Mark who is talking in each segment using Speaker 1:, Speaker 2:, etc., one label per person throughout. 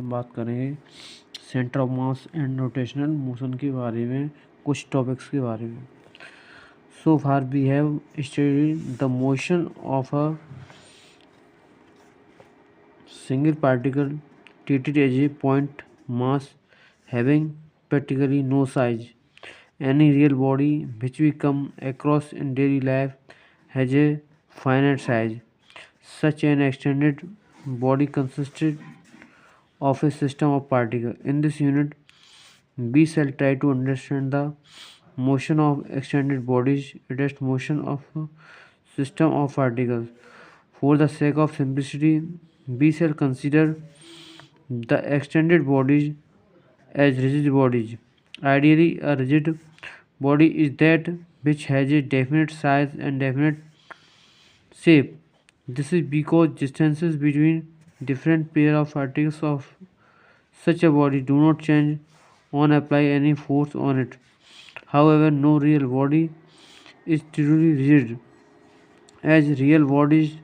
Speaker 1: हम बात करेंगे centre of mass and rotational motion के बारे में, कुछ टॉपिक्स के बारे में। So far we have studied the motion of a single particle treated as a point mass having practically no size. Any real body which we come across in daily life has a finite size. Such an extended body consisted of a system of particles. In this unit, we shall try to understand the motion of extended bodies, rest motion of a system of particles. For the sake of simplicity, we shall consider the extended bodies as rigid bodies. Ideally, a rigid body is that which has a definite size and definite shape. This is because distances between different pair of particles of such a body do not change on apply any force on it. However, no real body is truly rigid, as real bodies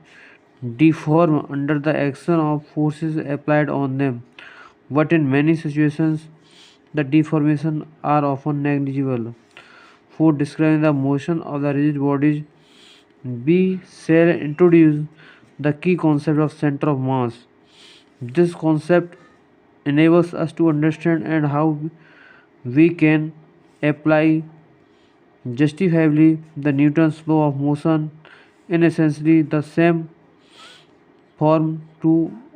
Speaker 1: deform under the action of forces applied on them. But in many situations, the deformations are often negligible. For describing the motion of the rigid bodies, we shall introduce the key concept of center of mass. This concept enables us to understand and how we can apply justifiably the Newton's law of motion in essentially the same form to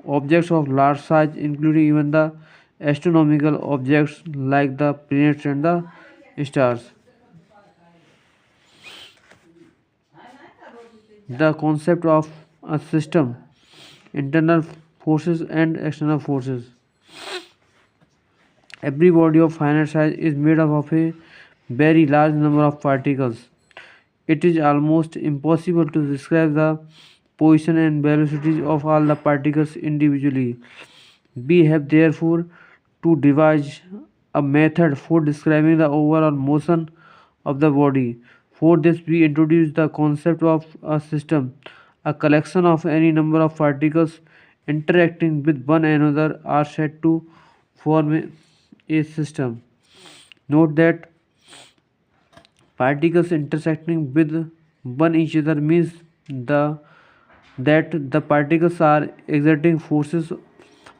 Speaker 1: objects of large size, including even the astronomical objects like the planets and the stars. The concept of a system, internal forces and external forces. Every body of finite size is made up of a very large number of particles. It is almost impossible to describe the position and velocities of all the particles individually. We have therefore to devise a method for describing the overall motion of the body. For this, we introduce the concept of a system, a collection of any number of particles interacting with one another are said to form a system. Note that particles intersecting with one each other means the that the particles are exerting forces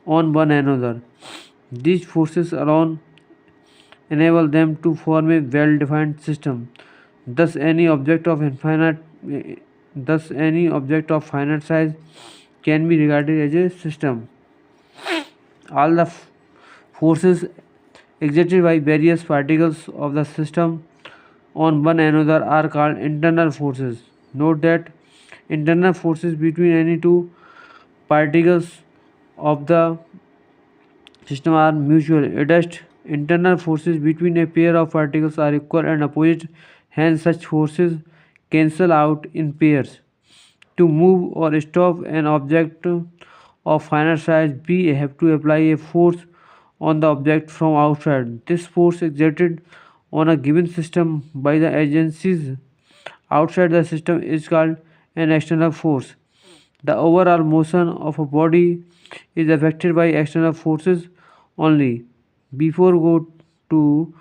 Speaker 1: on one another. These forces alone enable them to form a well-defined system. Thus, any object of infinite, thus any object of finite size can be regarded as a system. All the forces exerted by various particles of the system on one another are called internal forces. Note that internal forces between any two particles of the system are mutual. Adjust internal forces between a pair of particles are equal and opposite, hence such forces cancel out in pairs. To move or stop an object of finite size, we have to apply a force on the object from outside. This force exerted on a given system by the agencies outside the system is called an external force. The overall motion of a body is affected by external forces only. Before go to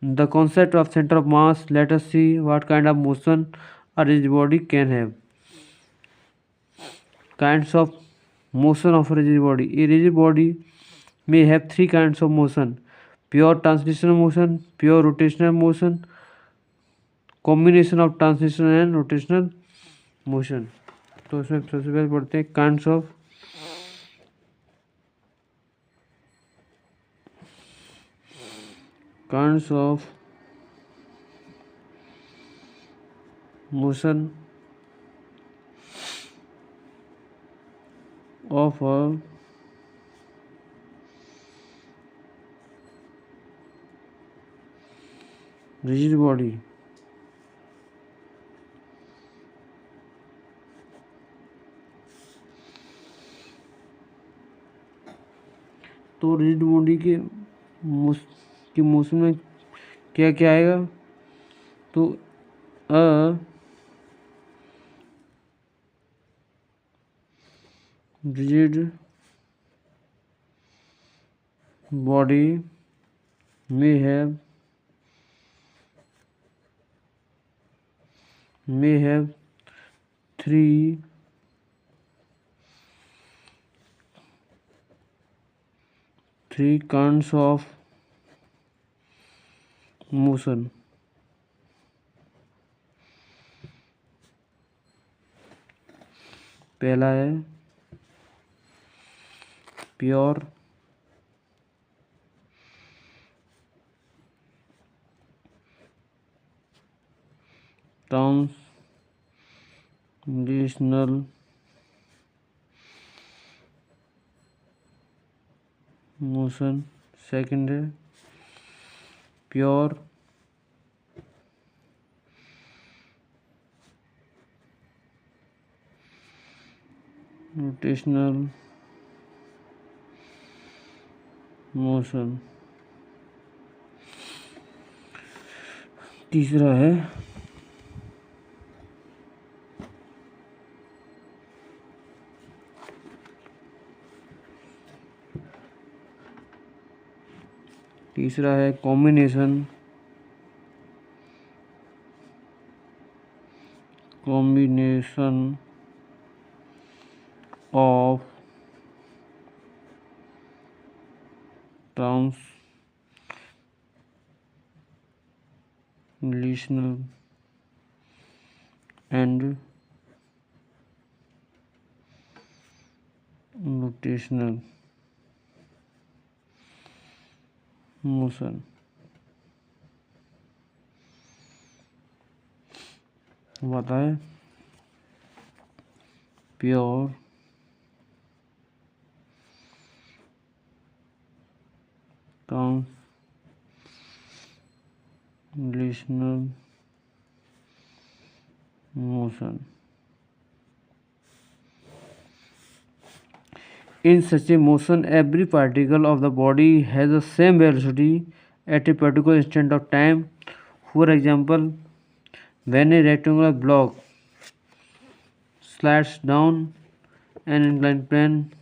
Speaker 1: the concept of center of mass, let us see what kind of motion a rigid body can have. Kinds of motion of a rigid body. A rigid body may have three kinds of motion: pure translational motion, pure rotational motion, combination of translational and rotational motion. तो इसमें सबसे पहले पढ़ते हैं kinds of motion of a rigid body. तो rigid body के मौसम में क्या क्या आएगा? तो a rigid body may have three three kinds of motion. पहला है प्योर ट्रांसलेशनल मोशन। सेकंड है प्योर रोटेशनल मोशन। तीसरा है combination of translational and rotational motion. बताए pure translational motion. In such a motion, every particle of the body has the same velocity at a particular instant of time. For example, when a rectangular block slides down an inclined plane,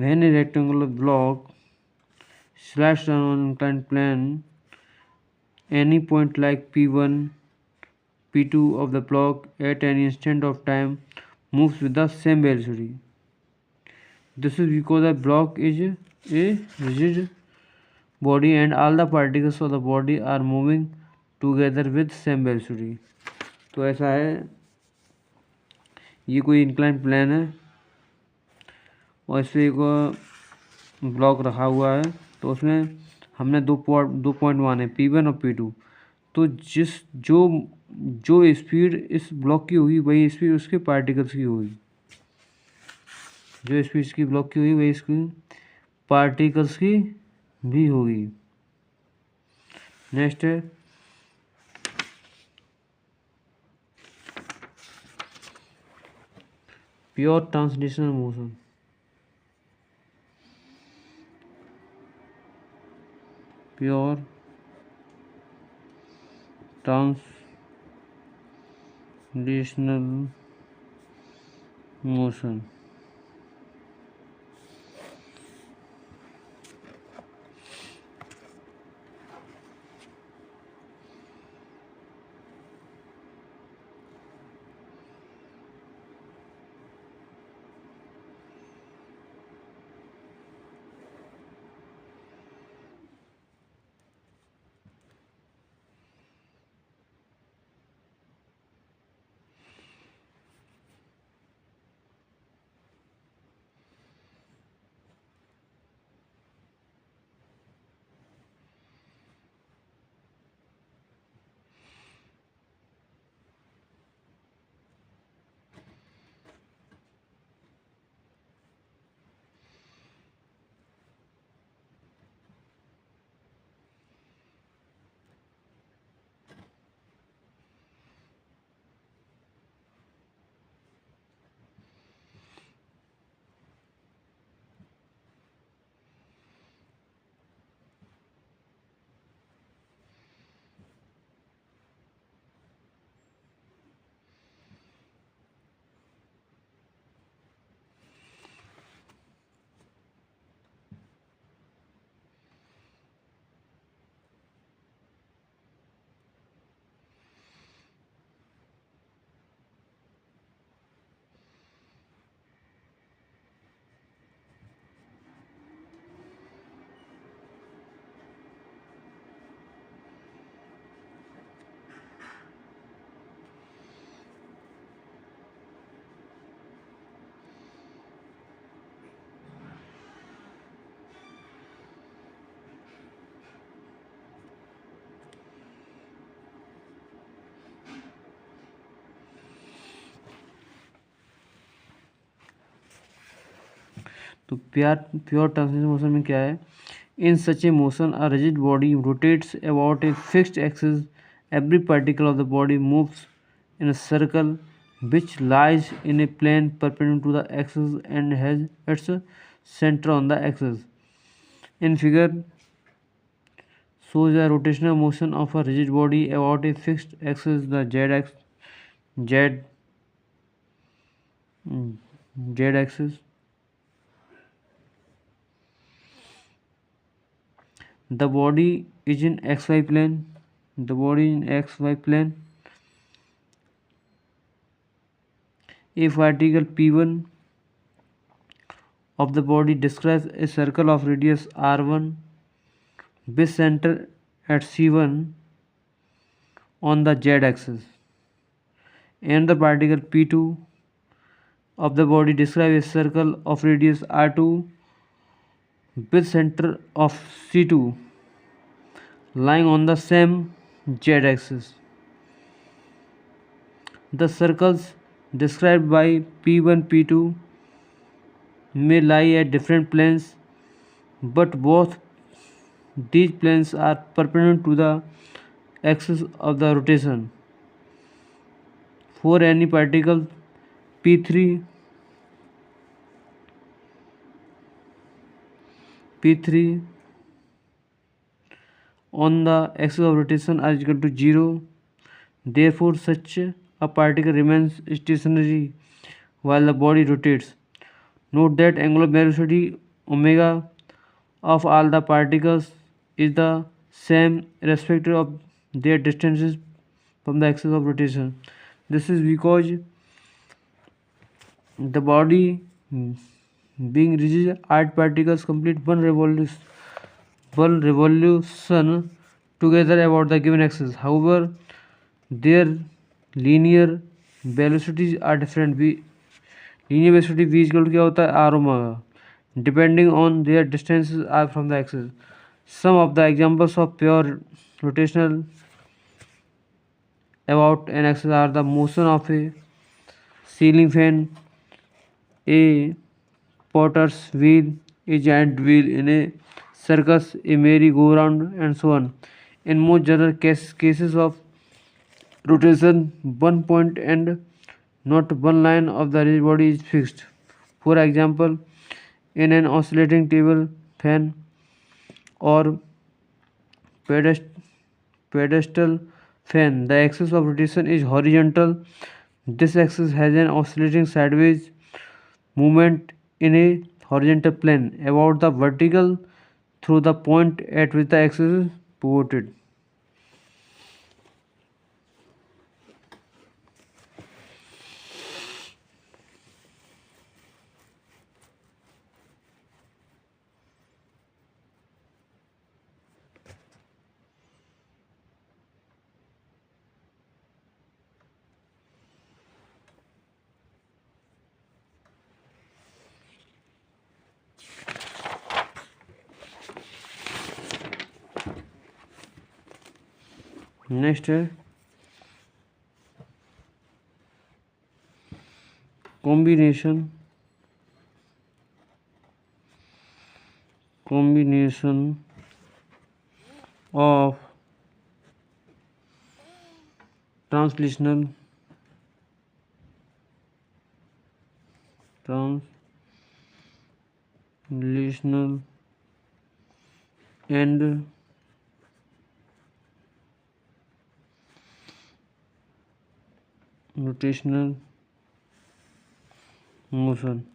Speaker 1: when a rectangular block slides down an inclined plane, any point like P1, P2 of the block at any instant of time moves with the same velocity. This is because the block is a rigid body and all the particles of the body are moving together with same velocity. तो ऐसा है, ये कोई incline plane है और इस पर एक ब्लॉक रखा हुआ है, तो उसमें हमने दो पॉइंट माने P1 और P2। तो जो स्पीड इस ब्लॉक की होगी वही स्पीड उसके पार्टिकल्स की होगी। जो स्पीड इसकी ब्लॉक की होगी वही इसकी पार्टिकल्स की भी होगी। नेक्स्ट है pure translational motion. Pure translational motion. तो प्योर ट्रांसलेशन मोशन में क्या है? In such a motion, a rigid body rotates about a fixed axis. Every particle of the body moves in a circle which lies in a plane perpendicular to the axis and has its center on the axis. In figure shows a rotational motion of a rigid body about a fixed axis, the z z axis. The body is in xy plane. The body in xy plane. A vertical P1 of the body describes a circle of radius r1 with center at c1 on the z-axis, and the particle p2 of the body describes a circle of radius r2 with center of c2 lying on the same z-axis. The circles described by p1 p2 may lie at different planes, but both these planes are perpendicular to the axis of the rotation. For any particle P3 P3 on the axis of rotation are equal to 0. Therefore, such a particle remains stationary while the body rotates. Note that angular velocity omega of all the particles is the same irrespective of their distances from the axis of rotation. This is because the body being rigid, earth particles complete one revolution together about the given axis. However, their linear velocities are different. Linear velocity v is equal to क्या होता है r omega, depending on their distances are from the axis. Some of the examples of pure rotational about an axis are the motion of a ceiling fan, a potter's wheel, a giant wheel in a circus, a merry-go-round, and so on. In most general cases of rotation, one point and not one line of the rigid body is fixed. For example, in an oscillating table fan or pedest- pedestal fan, the axis of rotation is horizontal. This axis has an oscillating sideways movement in a horizontal plane about the vertical through the point at which the axis is pivoted. Next है combination of translational and rotational motion.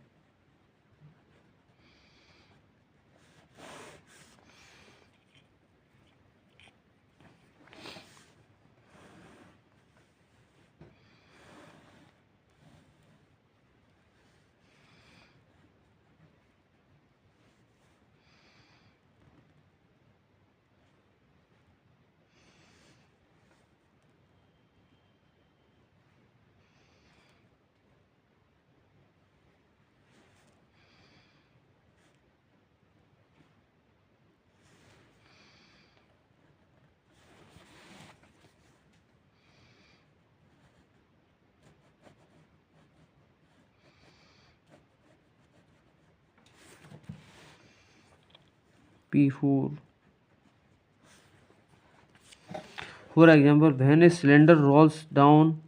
Speaker 1: P4. For example, when a cylinder rolls down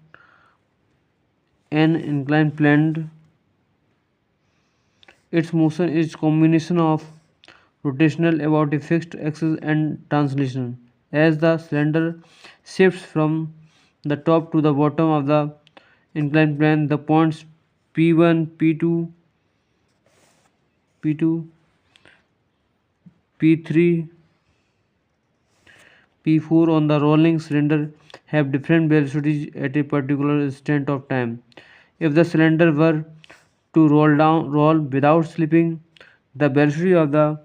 Speaker 1: an inclined plane, its motion is combination of rotational about a fixed axis and translation. As the cylinder shifts from the top to the bottom of the inclined plane, the points P1, P2, P3, P4 on the rolling cylinder have different velocities at a particular instant of time. If the cylinder were to roll without slipping, the velocity of the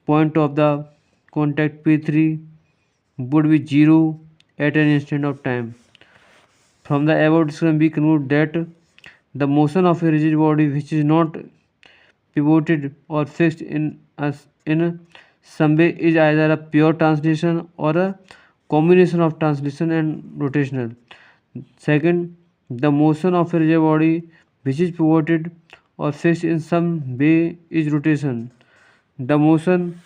Speaker 1: point of the contact P3 would be 0 at an instant of time. From the above description, we conclude that the motion of a rigid body which is not pivoted or fixed in some way is either a pure translation or a combination of translation and rotational. Second, the motion of a rigid body which is pivoted or fixed in some way is rotation. The motion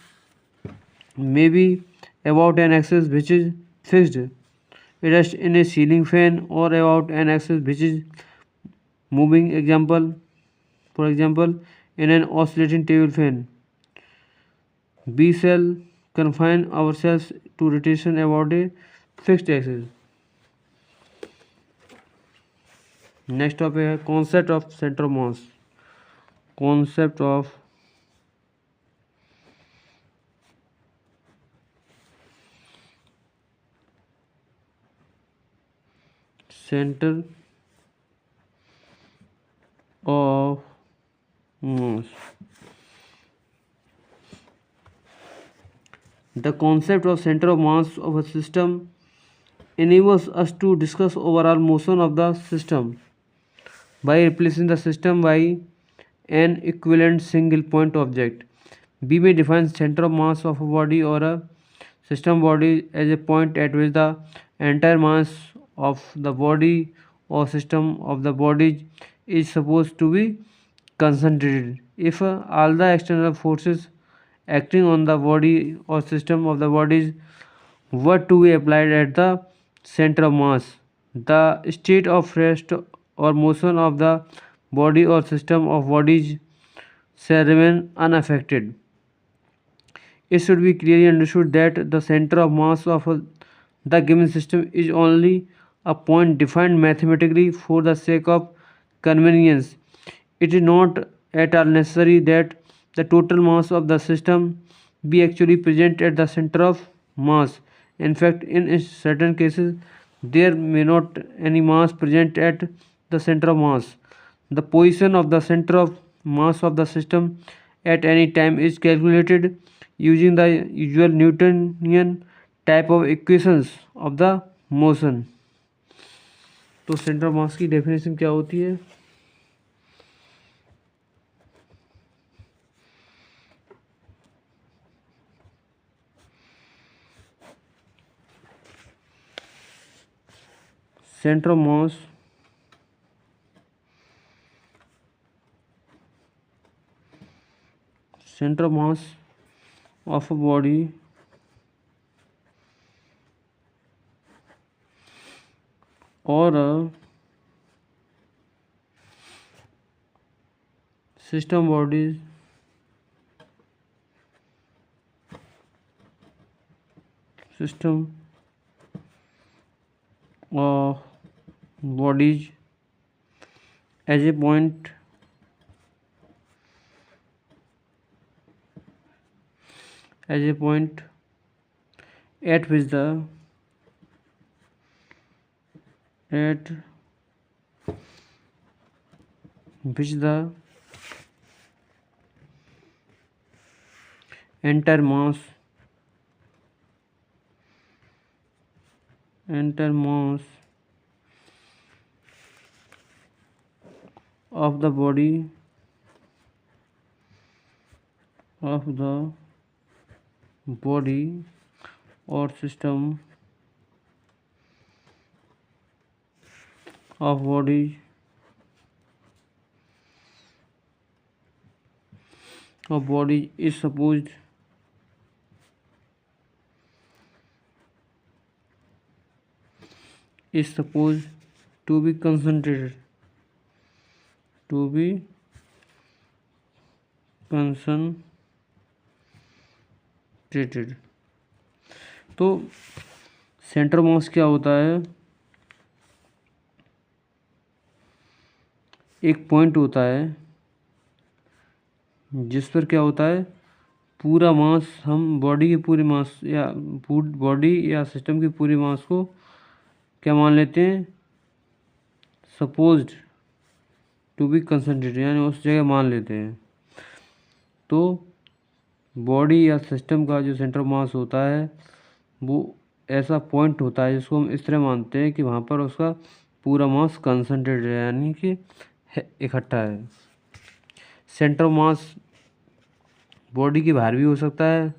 Speaker 1: may be about an axis which is fixed, rests in a ceiling fan, or about an axis which is moving. For example, in an oscillating table fan. We shall confine ourselves to rotation about a fixed axis. Next topic है concept of centre of mass. Concept of centre of mass. The concept of center of mass of a system enables us to discuss overall motion of the system by replacing the system by an equivalent single point object. We may define center of mass of a body or a system body as a point at which the entire mass of the body or system of the body is supposed to be concentrated. If all the external forces acting on the body or system of the bodies were to be applied at the center of mass, the state of rest or motion of the body or system of bodies shall remain unaffected. It should be clearly understood that the center of mass of the given system is only a point defined mathematically for the sake of convenience. It is not at all necessary that the total mass of the system be actually present at the center of mass. In fact, in certain cases, there may not any mass present at the center of mass. The position of the center of mass of the system at any time is calculated using the usual Newtonian type of equations of the motion. तो centre of मास की definition क्या होती है? Center of mass of a body or a system bodies system of bodies as a point at which the entire mass of the body or system of bodies is supposed is suppose to be concentrated, to be concentrated. तो centre mass क्या होता है, एक point होता है जिस पर क्या होता है, पूरा मास, हम बॉडी की पूरी मास या बॉडी या सिस्टम की पूरी मास को क्या मान लेते हैं, सपोज्ड टू बी कंसंट्रेटेड, यानी उस जगह मान लेते हैं। तो बॉडी या सिस्टम का जो सेंटर मास होता है वो ऐसा पॉइंट होता है जिसको हम इस तरह मानते हैं कि वहाँ पर उसका पूरा मास कंसंट्रेटेड है, यानी कि इकट्ठा है। सेंटर मास बॉडी के बाहर भी हो सकता है